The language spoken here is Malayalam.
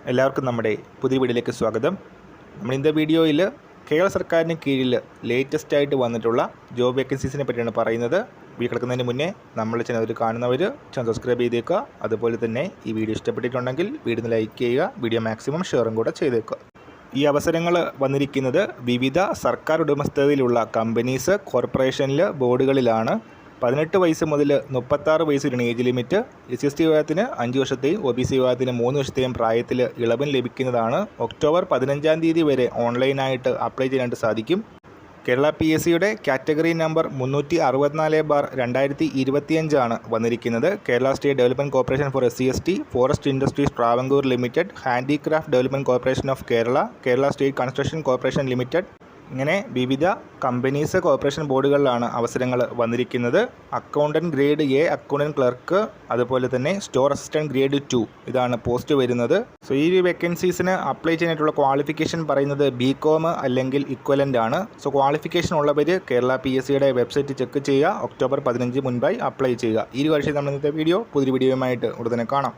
എല്ലാവർക്കും നമ്മുടെ പുതിയ വീഡിയോയിലേക്ക് സ്വാഗതം. നമ്മൾ ഇന്നത്തെ വീഡിയോയിൽ കേരള സർക്കാരിന് കീഴിൽ ലേറ്റസ്റ്റ് ആയിട്ട് വന്നിട്ടുള്ള ജോബ് വേക്കൻസീസിനെ പറ്റിയാണ് പറയുന്നത്. വീഡിയോ കിടക്കുന്നതിന് മുന്നേ നമ്മൾ ചാനൽ കാണുന്നവർ ചാനൽ സബ്സ്ക്രൈബ് ചെയ്തേക്കുക. അതുപോലെ തന്നെ ഈ വീഡിയോ ഇഷ്ടപ്പെട്ടിട്ടുണ്ടെങ്കിൽ വീഡിയോ ലൈക്ക് ചെയ്യുക, വീഡിയോ മാക്സിമം ഷെയറും കൂടെ ചെയ്തേക്കുക. ഈ അവസരങ്ങൾ വന്നിരിക്കുന്നത് വിവിധ സർക്കാർ ഉടമസ്ഥതയിലുള്ള കമ്പനീസ്, കോർപ്പറേഷനിൽ, ബോർഡുകളിലാണ്. 18 വയസ്സ് മുതൽ 36 വയസ്സ് ഏജ് ലിമിറ്റ്. SC വിഭാഗത്തിന് 5 വർഷത്തെയും OBC വിഭാഗത്തിന് 3 വർഷത്തെയും പ്രായത്തിൽ ഇളവും ലഭിക്കുന്നതാണ്. ഒക്ടോബർ 15 തീയതി വരെ ഓൺലൈനായിട്ട് അപ്ലൈ ചെയ്യാനായിട്ട് സാധിക്കും. കേരള PSCയുടെ കാറ്റഗറി നമ്പർ 360/2025 ആണ് വന്നിരിക്കുന്നത്. Kerala state development corporation four SC ST, forest industries Travancore limited, handicraft development corporation of Kerala, Kerala state construction corporation limited, ഇങ്ങനെ വിവിധ കമ്പനീസ്, കോർപ്പറേഷൻ ബോർഡുകളിലാണ് അവസരങ്ങൾ വന്നിരിക്കുന്നത്. Accountant grade A, accountant clerk, അതുപോലെ തന്നെ സ്റ്റോർ അസിസ്റ്റൻറ്റ് ഗ്രേഡ് 2 ഇതാണ് പോസ്റ്റ് വരുന്നത്. സോ ഈ വേക്കൻസീസിന് അപ്ലൈ ചെയ്യാനായിട്ടുള്ള ക്വാളിഫിക്കേഷൻ പറയുന്നത് BCom അല്ലെങ്കിൽ ഇക്വലൻ്റ് ആണ്. സോ ക്വാളിഫിക്കേഷൻ ഉള്ളവർ കേരള PSCയുടെ വെബ്സൈറ്റ് ചെക്ക് ചെയ്യുക. ഒക്ടോബർ 15 മുൻപായി അപ്ലൈ ചെയ്യുക. ഈ ഒരു വർഷം നമ്മൾ ഇന്നത്തെ പുതിയ വീഡിയോയുമായിട്ട് ഉടനെ കാണാം.